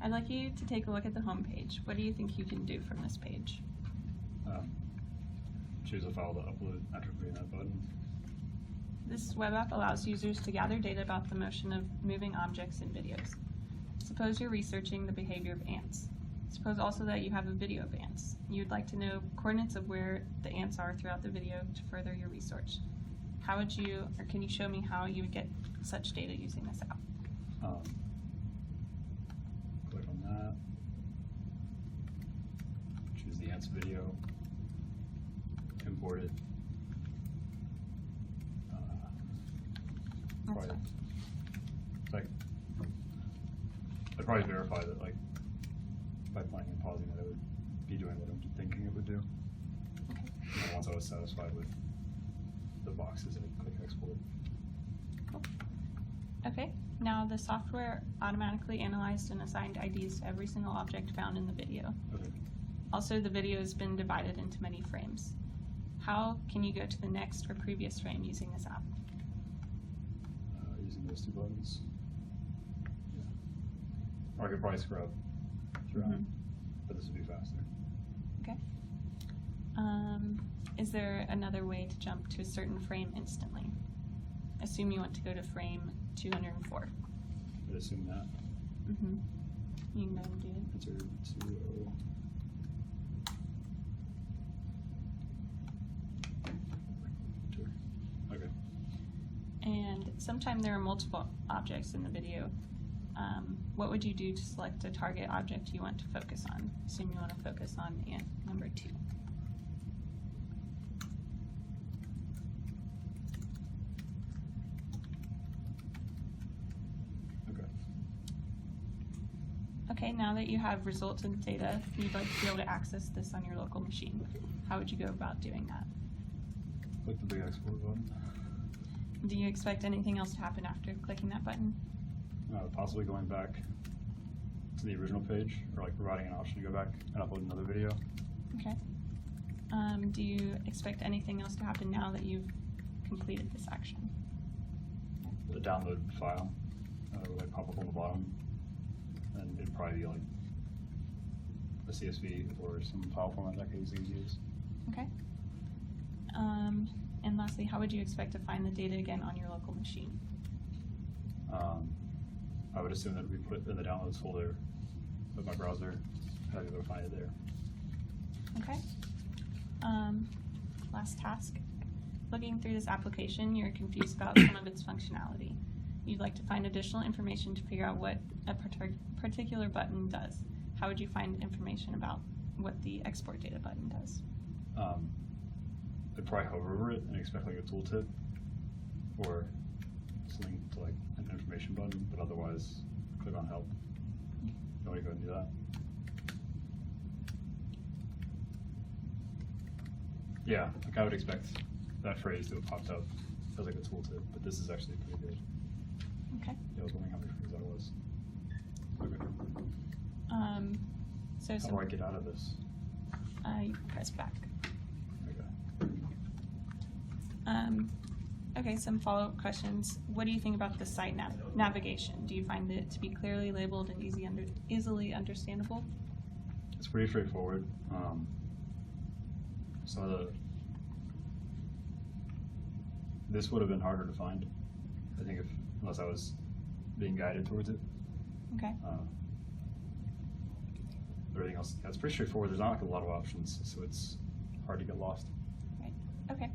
I'd like you to take a look at the home page. What do you think you can do from this page? Choose a file to upload after clicking that button. This web app allows users to gather data about the motion of moving objects in videos. Suppose you're researching the behavior of ants. Suppose also that you have a video of ants. You'd like to know coordinates of where the ants are throughout the video to further your research. How would you, or can you show me how you would get such data using this app? Click on that. Choose the ants video. Import it. That's fine. I'd probably verify that, like, by playing and pausing that it would be doing what I'm thinking it would do. Okay. And then once I was satisfied with the boxes, I'd click export. Cool. Okay, now the software automatically analyzed and assigned IDs to every single object found in the video. Okay. Also, the video has been divided into many frames. How can you go to the next or previous frame using this app? Using those two buttons. Yeah. Or I could probably scrub throughout, but this would be faster. Okay. Is there another way to jump to a certain frame instantly? Assume you want to go to frame 204. I'd assume that. You can go and do it. Enter 2-0. Okay. And sometime there are multiple objects in the video. What would you do to select a target object you want to focus on? Assume you want to focus on ant number 2. Okay. Okay, now that you have results and data, you'd like to be able to access this on your local machine. How would you go about doing that? Click the big export button. Do you expect anything else to happen after clicking that button? Possibly going back to the original page, or like providing an option to go back and upload another video. Okay. Do you expect anything else to happen now that you've completed this action? The download file would like pop up on the bottom, and it'd probably be like a CSV or some file format that I could easily use. Okay. And lastly, how would you expect to find the data again on your local machine? I would assume that it would be put in the downloads folder of my browser. I'd be able to find it there. Okay. Last task. Looking through this application, you're confused about some of its functionality. You'd like to find additional information to figure out what a particular button does. How would you find information about what the export data button does? I'd probably hover over it and expect like a tooltip or something to like an information button, but otherwise click on help. You want to go and do that? Yeah, like I would expect that phrase to have popped up as like a tooltip, but this is actually pretty good. Okay. Yeah, I was wondering how many frames that was. Okay. How do I get out of this? You can press back. Okay. Okay, some follow-up questions. What do you think about the site navigation? Do you find it to be clearly labeled and easily understandable? It's pretty straightforward. This would have been harder to find, I think, unless I was being guided towards it. Okay. Everything else, yeah, it's pretty straightforward. There's not like a lot of options, so it's hard to get lost. Right. Okay.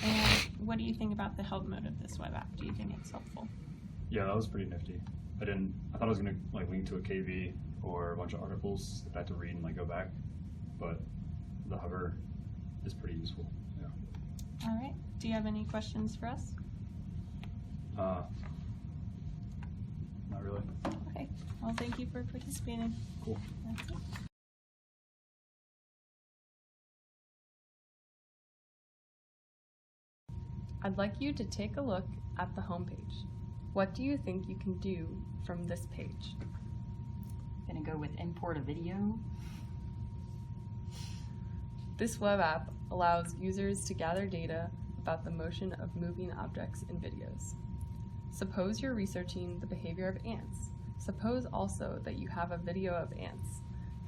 And what do you think about the help mode of this web app? Do you think it's helpful? Yeah, that was pretty nifty. I thought I was gonna like link to a KV or a bunch of articles that I had to read and like go back, but the hover is pretty useful. Yeah. All right. Do you have any questions for us? Not really. Okay. Well, thank you for participating. Cool. That's it. I'd like you to take a look at the home page. What do you think you can do from this page? Gonna go with import a video. This web app allows users to gather data about the motion of moving objects in videos. Suppose you're researching the behavior of ants. Suppose also that you have a video of ants.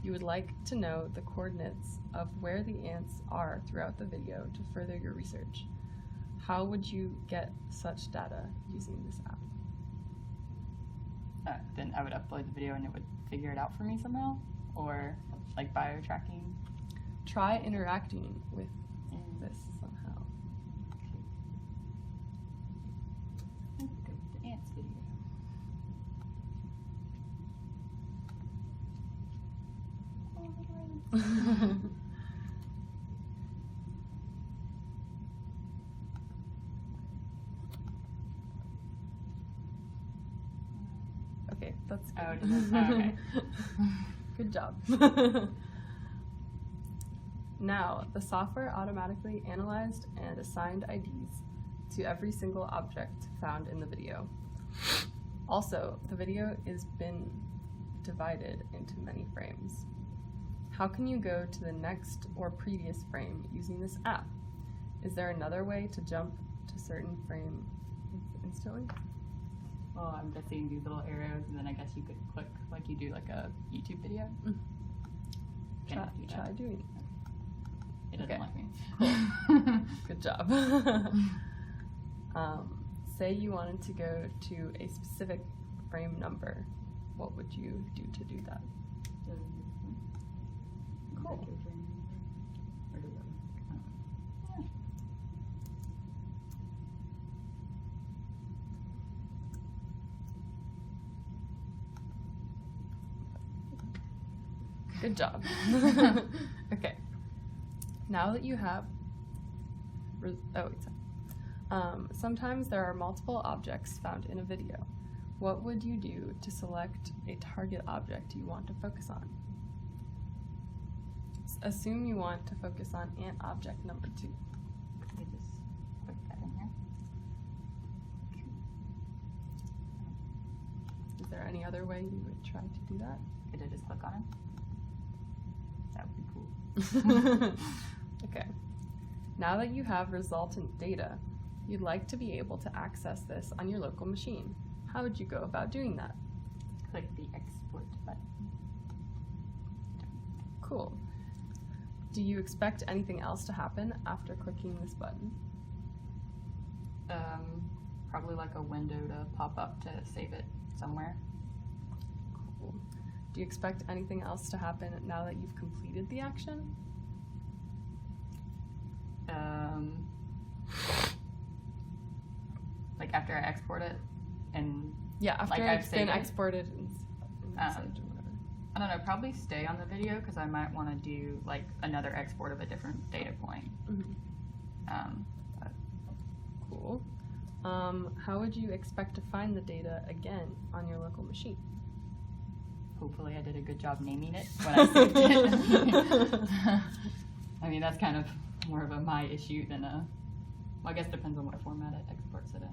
You would like to know the coordinates of where the ants are throughout the video to further your research. How would you get such data using this app? Then I would upload the video and it would figure it out for me somehow? Or like bio tracking? Try interacting with this somehow. Let's go with the ants video. Okay, that's good. Oh, it doesn't- oh, okay. Good job. Now, the software automatically analyzed and assigned IDs to every single object found in the video. Also, the video is been divided into many frames. How can you go to the next or previous frame using this app? Is there another way to jump to certain frame instantly? Well, I'm just seeing these little arrows, and then I guess you could click like you do like a YouTube video. Try doing it. It doesn't Okay. like me. Cool. Good job. Say you wanted to go to a specific frame number. What would you do to do that? Cool. Good job. Okay. Now that you have, sometimes there are multiple objects found in a video. What would you do to select a target object you want to focus on? Assume you want to focus on ant object number 2. Let me just put that in here. Is there any other way you would try to do that? Could I just click on it? That would be cool. Okay. Now that you have resultant data, you'd like to be able to access this on your local machine. How would you go about doing that? Click the export button. Cool. Do you expect anything else to happen after clicking this button? Probably like a window to pop up to save it somewhere. Cool. Do you expect anything else to happen now that you've completed the action? Like after I export it, and Yeah, after Like I've it's been saved it? exported and saved or whatever. I don't know, probably stay on the video because I might want to do like another export of a different data point. But Cool. How would you expect to find the data again on your local machine? hopefully I did a good job naming it when I saved it. I mean, that's kind of more of a my issue than a, well, I guess it depends on what format it exports it in.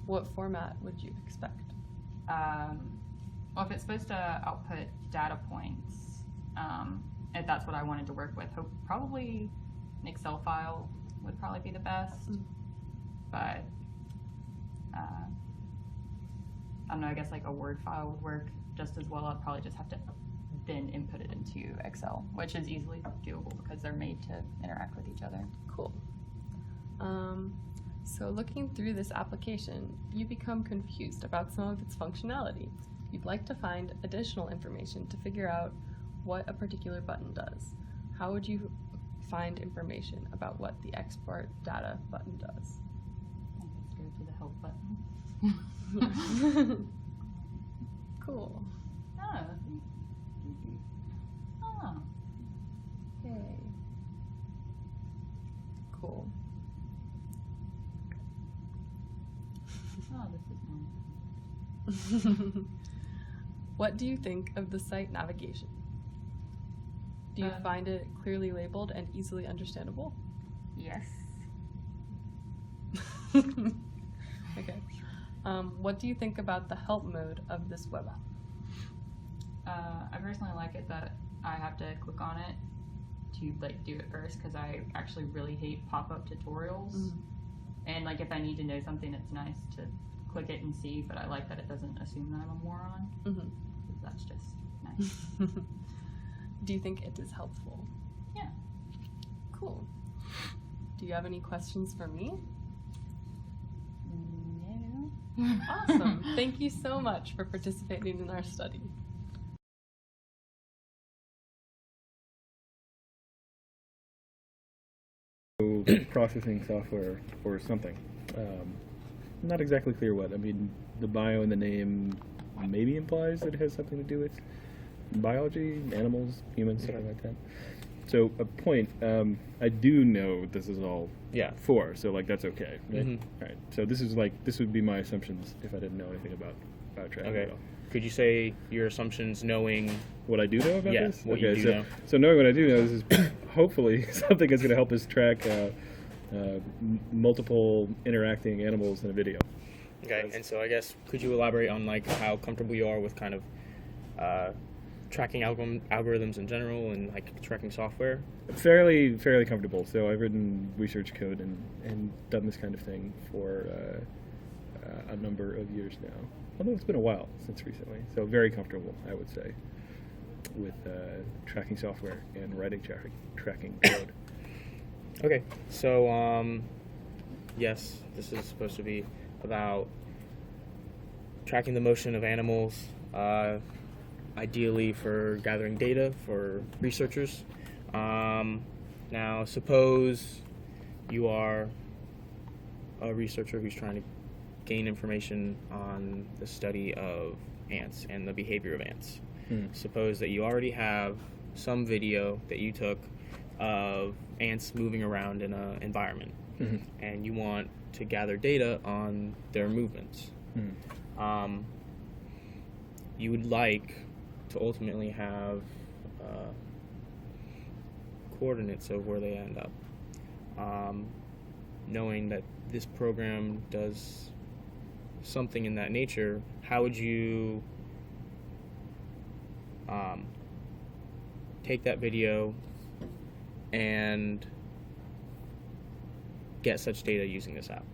What format would you expect? Well, if it's supposed to output data points, if that's what I wanted to work with, probably an Excel file would probably be the best. But I don't know, I guess like a Word file would work just as well. I'd probably just have to then input it into Excel, which is easily doable because they're made to interact with each other. Cool. So looking through this application, you become confused about some of its functionality. You'd like to find additional information to figure out what a particular button does. How would you find information about what the export data button does? Let's go to the help button. Cool. Oh. Oh. Yay. Cool. Oh, this is nice. What do you think of the site navigation? Do you find it clearly labeled and easily understandable? Yes. Okay. What do you think about the help mode of this web app? I personally like it that I have to click on it to like do it first because I actually really hate pop-up tutorials. And like if I need to know something, it's nice to click it and see, but I like that it doesn't assume that I'm a moron. Mm-hmm. That's just nice. Do you think it is helpful? Yeah. Cool. Do you have any questions for me? No. Awesome. Thank you so much for participating in our study. Processing software or something. Not exactly clear what. I mean, the bio in the name maybe implies that it has something to do with biology, animals, humans, something like that. So a point, I do know what this is all for, so like that's okay, right? Mm-hmm. Right. So this would be my assumptions if I didn't know anything about tracking Okay. at all. Could you say your assumptions knowing What I do know about Yeah, this? what you do know. So knowing what I do know, this is hopefully something that's going to help us track multiple interacting animals in a video. Okay, and so I guess could you elaborate on like how comfortable you are with kind of tracking algorithms in general and like tracking software? Fairly comfortable. So I've written research code and done this kind of thing for a number of years now. Although it's been a while since recently. So very comfortable, I would say, with tracking software and writing tracking code. Okay, so yes, this is supposed to be about tracking the motion of animals, ideally for gathering data for researchers. Now, suppose you are a researcher who's trying to gain information on the study of ants and the behavior of ants. Suppose that you already have some video that you took of ants moving around in an environment, and you want to gather data on their movements. You would like to ultimately have coordinates of where they end up. Knowing that this program does something in that nature, how would you take that video and get such data using this app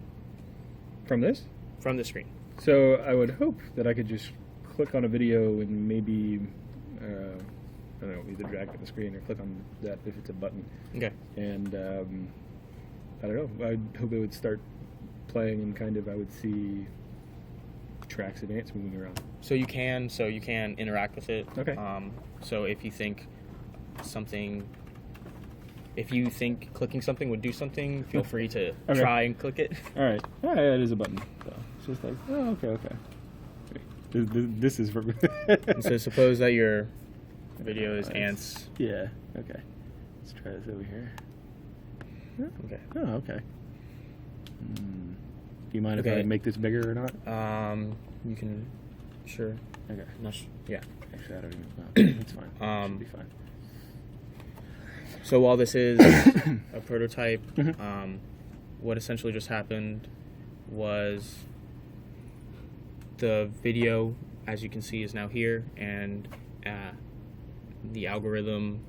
From this? from the screen? So I would hope that I could just click on a video and maybe, I don't know, either drag to the screen or click on that if it's a button. Okay. And I don't know, I'd hope it would start playing and kind of I would see tracks of ants moving around. So you can interact with it. Okay. So if you think clicking something would do something, feel free to Okay. try and click it. All right. Oh, yeah, it is a button. So it's just like, oh, okay. This is for And so suppose that your video is ants. Yeah. Okay. Let's try this over here. Okay. Oh, okay. Do you mind if Okay. I make this bigger or not? You can, sure. Okay. Yeah. Actually, I don't even know. It's fine. Should be fine. So while this is a prototype, Mhm. what essentially just happened was the video, as you can see, is now here, and the algorithm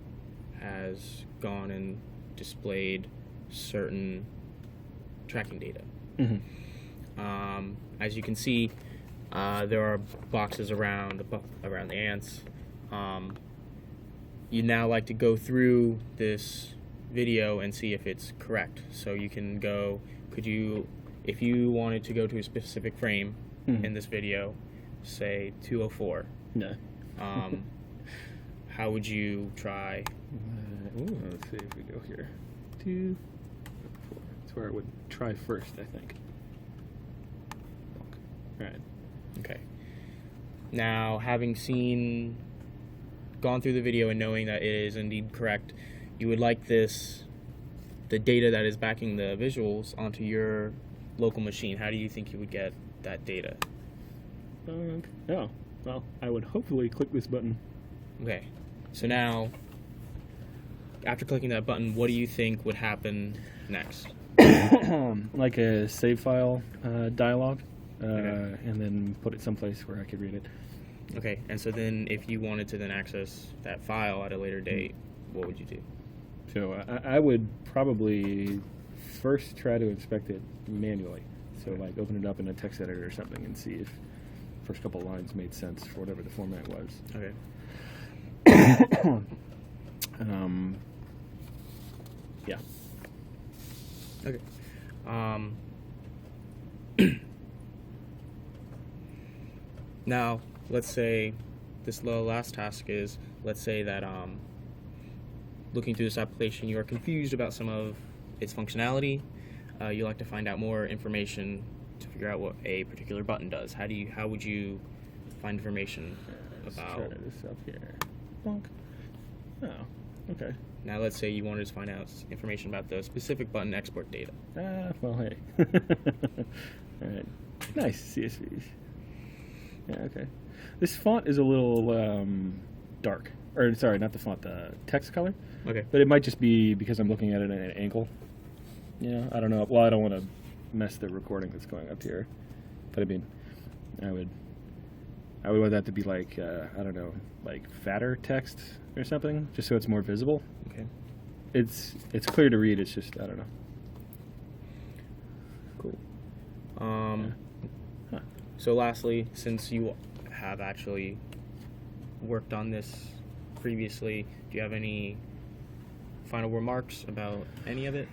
has gone and displayed certain tracking data. As you can see, there are boxes around the ants. You now like to go through this video and see if it's correct. So you can go, if you wanted to go to a specific frame in this video, say 204, No. how would you try? Let's see if we go here. 2, 4. That's where I would try first, I think. All right. Okay. Now, having gone through the video and knowing that it is indeed correct, you would like the data that is backing the visuals onto your local machine. How do you think you would get that data? Oh, well, I would hopefully click this button. Okay. So now, after clicking that button, what do you think would happen next? Like a save file dialog, Okay. and then put it someplace where I could read it. Okay, and so then if you wanted to then access that file at a later date, what would you do? So I would probably first try to inspect it manually. So like open it up in a text editor or something and see if first couple lines made sense for whatever the format was. Okay. Yeah. Okay. Now, let's say this last task is, let's say that looking through this application, you are confused about some of its functionality. You like to find out more information to figure out what a particular button does. How would you find information Let's about? try this up here. Bonk. Oh, okay. Now, let's say you wanted to find out information about the specific button export data. Well, hey. All right. Nice CSVs. Yeah, okay. This font is a little dark. Or, sorry, not the font, the text color. Okay. But it might just be because I'm looking at it at an angle. Yeah, I don't know. Well, I don't want to mess the recording that's going up here. But I mean, I would want that to be like, I don't know, like fatter text or something, just so it's more visible. Okay. It's clear to read. It's just, I don't know. Cool. Huh. So lastly, since you have actually worked on this previously, do you have any final remarks about any of it?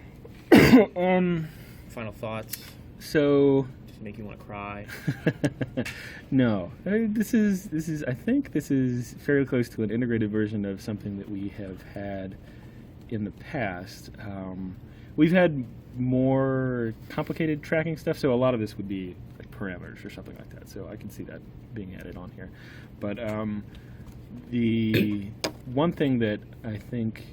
Final thoughts? So Does it make you want to cry? no, this is I think this is fairly close to an integrated version of something that we have had in the past. We've had more complicated tracking stuff, so a lot of this would be like parameters or something like that. So I can see that being added on here. But the one thing that I think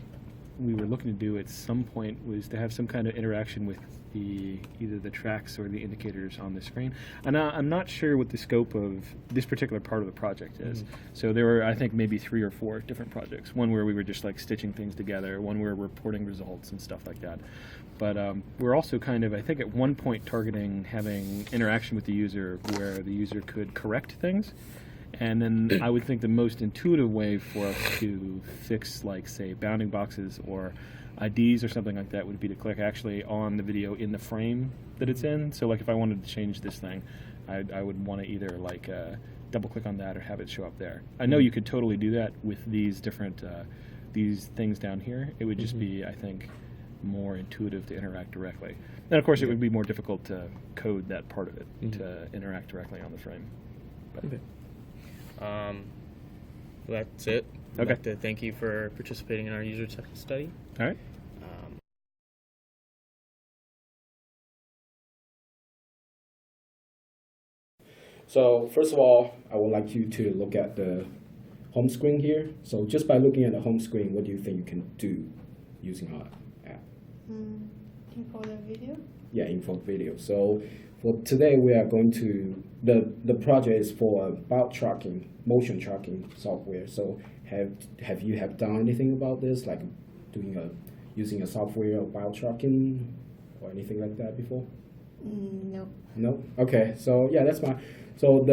we were looking to do at some point was to have some kind of interaction with either the tracks or the indicators on the screen. And I'm not sure what the scope of this particular part of the project is. So there were, I think, maybe 3 or 4 different projects. One where we were just like stitching things together, one where we're reporting results and stuff like that. But we're also kind of, I think, at one point targeting having interaction with the user where the user could correct things. And then I would think the most intuitive way for us to fix, like, say, bounding boxes or IDs or something like that would be to click actually on the video in the frame that it's in. So, like, if I wanted to change this thing, I would want to either, like, double-click on that or have it show up there. I know you could totally do that with these different these things down here. It would just be, I think, more intuitive to interact directly. And, of course, it would be more difficult to code that part of it to interact directly on the frame. But, Okay. That's it. I'd Okay. like to thank you for participating in our user study. all right. So first of all, I would like you to look at the home screen here. So just by looking at the home screen, what do you think you can do using our app? Import a video. Yeah, import video. So for today, we are going to, the project is for about tracking, motion tracking software. So have you done anything about this, like using a software about tracking or anything like that before? No. No? Okay, so yeah, that's fine. So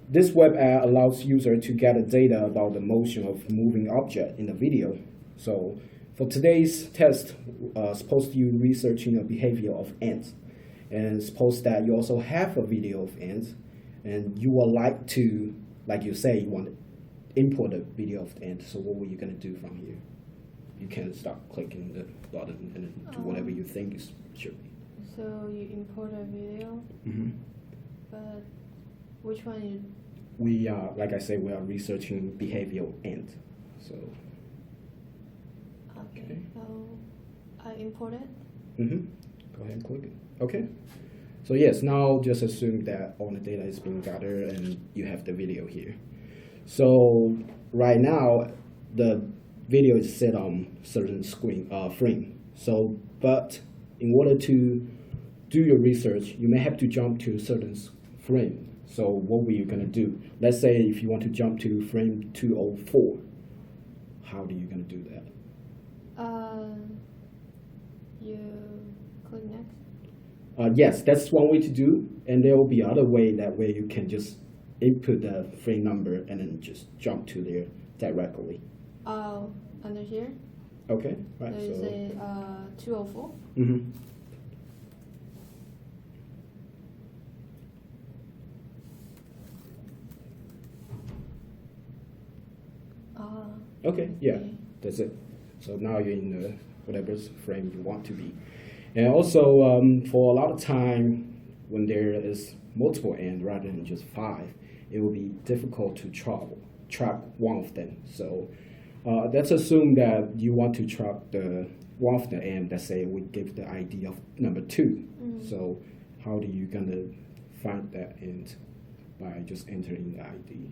this web app allows user to gather data about the motion of moving object in the video. So for today's test, suppose you researching the behavior of ants. And suppose that you also have a video of ants, and you would like to, like you say, you want to import a video of the ant. So what were you going to do from here? You can start clicking the button and then do whatever you think it should be. So you import a video, but which one you? We are, like I said, we are researching behavior of ant. So. Okay. So I import it. Go ahead and click it. Okay. So yes, now just assume that all the data is being gathered and you have the video here. So right now, the video is set on certain frame. So, but in order to do your research, you may have to jump to a certain frame. So what were you gonna do? Let's say if you want to jump to frame 204, how are you gonna do that? You click next. Yes, that's one way to do, and there will be other way that way you can just input the frame number and then just jump to there directly. Under here. Okay, right. So you say 204. Okay, yeah, that's it. So now you're in the whatever frame you want to be. And also, for a lot of time, when there is multiple ends rather than just 5, it will be difficult to track one of them. So let's assume that you want to track the one of the end. Let's say we give the ID of number 2. So how do you gonna find that end? By just entering the ID.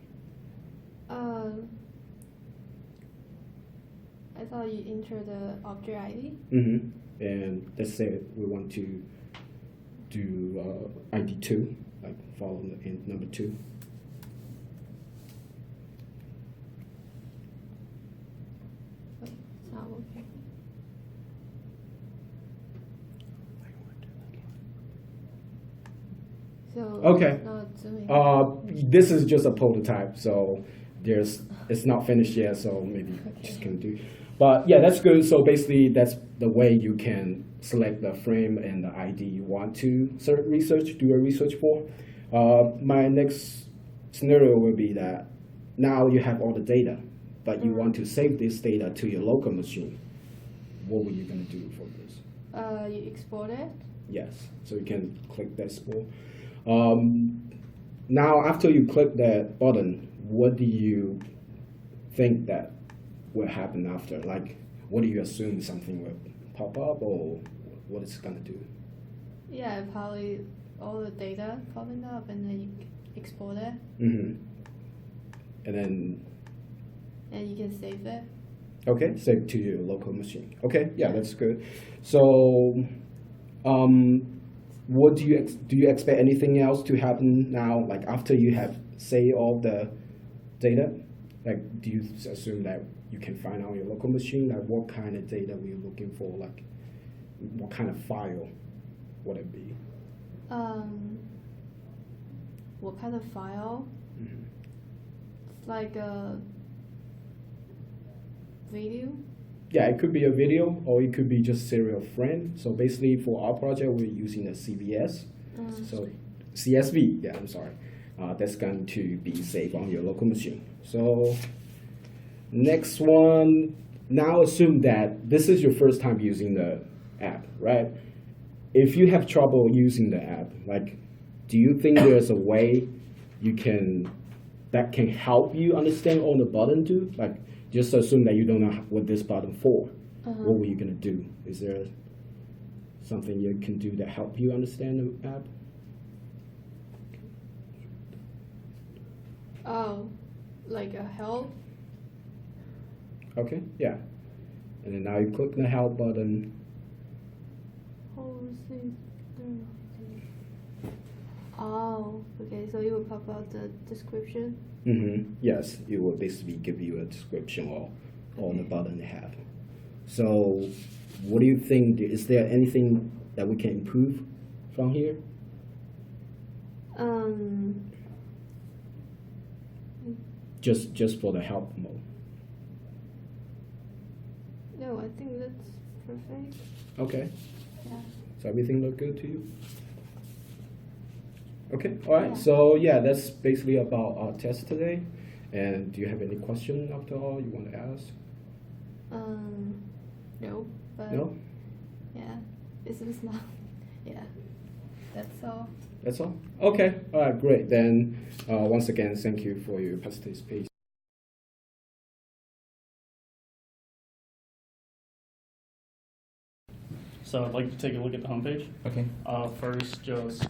I thought you enter the object ID. And let's say we want to do ID 2, like follow the end number 2. It's not working. So Okay. it's not zooming. This is just a prototype, so it's not finished yet, so maybe just can do. But yeah, that's good. So basically, that's the way you can select the frame and the ID you want to do a research for. My next scenario will be that now you have all the data, but you want to save this data to your local machine. What were you going to do for this? You export it. Yes, so you can click that export. Now, after you click that button, what do you think that will happen after? Like, what do you assume something will pop up, or what it's gonna do? Yeah, probably all the data popping up, and then you export it, And then, and you can save it. okay, save to your local machine. Okay, yeah, that's good. So, what do you expect anything else to happen now? Like after you have saved all the data, like do you assume that you can find on your local machine? Like what kind of data were you looking for? Like what kind of file would it be? What kind of file? It's like a video. Yeah, it could be a video or it could be just serial frame. So basically for our project, we're using a CVS. So CSV, yeah, I'm sorry. That's going to be saved on your local machine. So next one, now assume that this is your first time using the app, right? If you have trouble using the app, like, do you think there's a way that can help you understand all the button do? Like, just assume that you don't know what this button for. What were you gonna do? Is there something you can do to help you understand the app? Oh, like a help. Okay, yeah. And then now you click the help button. Oh, okay. So it will pop out the description. Yes, it will basically give you a description of all the button they have. So, what do you think? Is there anything that we can improve from here? Just for the help mode. No, I think that's perfect. Okay. Yeah. So everything look good to you? Okay, all right. Yeah. So yeah, that's basically about our test today. And do you have any question after all you want to ask? No, but No? yeah, it's not. Yeah, that's all. That's all? Okay, all right, great. Then once again, thank you for your participation. So I'd like to take a look at the homepage. Okay. First, just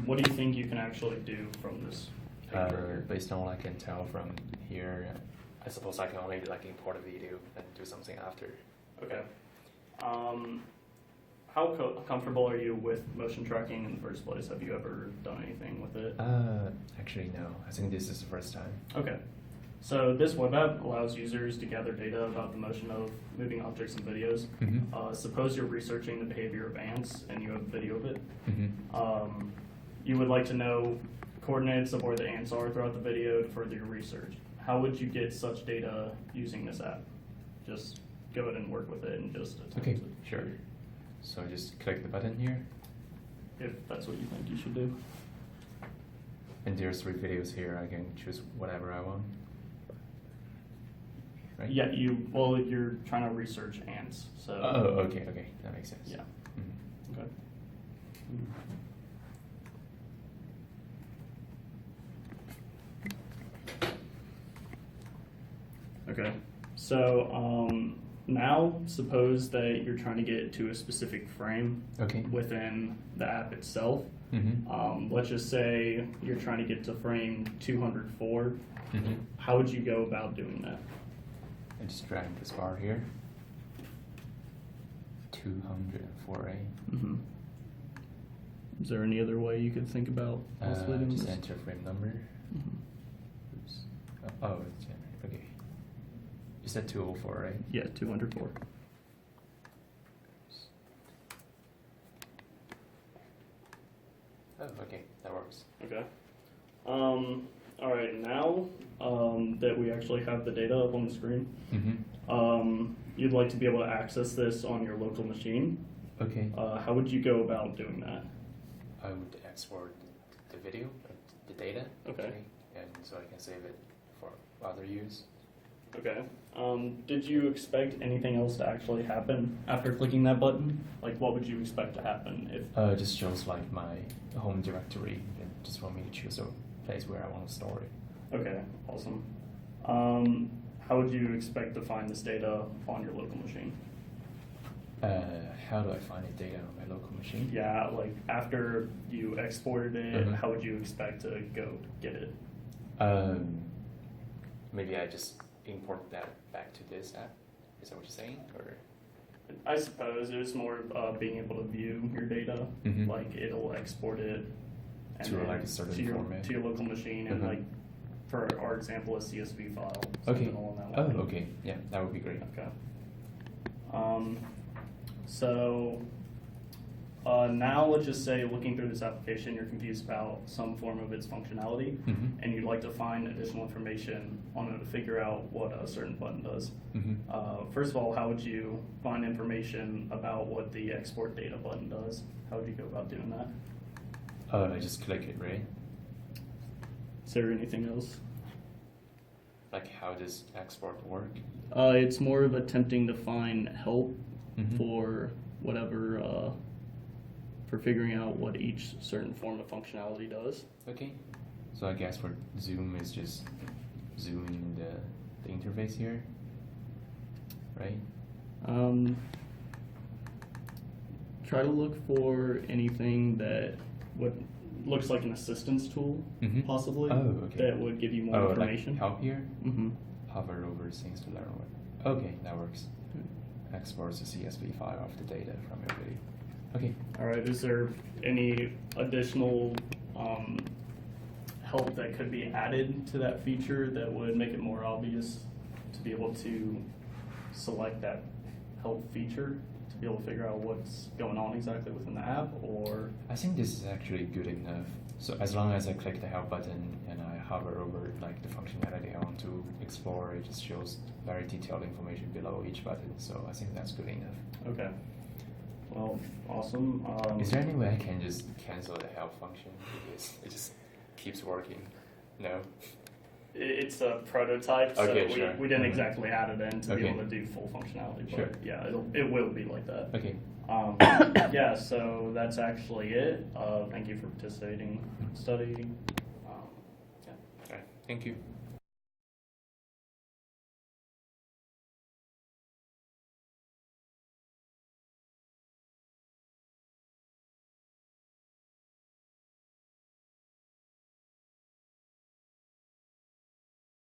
what do you think you can actually do from this picture? Based on what I can tell from here, I suppose I can only like import a video and do something after. Okay. How comfortable are you with motion tracking in the first place? Have you ever done anything with it? Actually, no. I think this is the first time. Okay. So this web app allows users to gather data about the motion of moving objects and videos. Suppose you're researching the behavior of ants and you have video of it. You would like to know coordinates of where the ants are throughout the video to further your research. How would you get such data using this app? Just go ahead and work with it and just attempt Okay, it. sure. So just click the button here, If that's what you think you should do. and there's 3 videos here. I can choose whatever I want. right? Yeah, you're trying to research ants, so. Oh, okay, okay, that makes sense. Yeah. Mhm. Okay. Okay, so now suppose that you're trying to get to a specific frame Okay. within the app itself. Mm-hmm. Let's just say you're trying to get to frame 204. Mm-hmm. How would you go about doing that? I just drag this bar here. 204A. Mm-hmm. Is there any other way you could think about possibly doing Just this? enter frame number. Mhm. Oops. Oh, it's generated. Okay. You said 204, right? Yeah, 204. Oh, okay, that works. Okay. All right, now that we actually have the data up on the screen, Mm-hmm. you'd like to be able to access this on your local machine. Okay. How would you go about doing that? I would export the video, the data. Okay. actually, and so I can save it for other use. Okay. Did you expect anything else to actually happen after clicking that button? Like, what would you expect to happen if? It just shows like my home directory and just want me to choose a place where I want to store it. Okay, awesome. How would you expect to find this data on your local machine? How do I find the data on my local machine? Yeah, like after you exported it, Mhm. how would you expect to go get it? Maybe I just import that back to this app. Is that what you're saying? Or I suppose it was more being able to view your data. Mhm. Like it'll export it and To, then like, a certain to your format. to your local machine and Mhm. like for our example a CSV file. okay. Something along that Oh, line. okay. Yeah, that would be great. Okay. So now let's just say looking through this application, you're confused about some form of its functionality, Mhm. and you'd like to find additional information on it to figure out what a certain button does. Mhm. First of all, how would you find information about what the export data button does? How would you go about doing that? I just click it, right? Is there anything else? Like how does export work? It's more of attempting to find help Mhm. for whatever, for figuring out what each certain form of functionality does. Okay. So I guess for Zoom is just zooming the interface here, right? Try to look for anything that would looks like an assistance tool, Mhm. possibly, Oh, okay. that would give you more Oh, information. like help here? Mm-hmm. Hover over things to learn what. Okay, that works. Exports a CSV file of the data from your video. Okay. All right. Is there any additional help that could be added to that feature that would make it more obvious to be able to select that help feature to be able to figure out what's going on exactly within the app? Or I think this is actually good enough. So as long as I click the help button and I hover over like the functionality I want to explore, it just shows very detailed information below each button. So I think that's good enough. okay. Well, awesome. Is there any way I can just cancel the help function because it just keeps working? No. It's a prototype, so Okay, we, sure. we didn't Mhm. exactly add it in to be Okay. able to do full functionality. But Sure. yeah, it will be like that. Okay. Yeah, so that's actually it. Thank you for participating in the study. Yeah. All right. Thank you.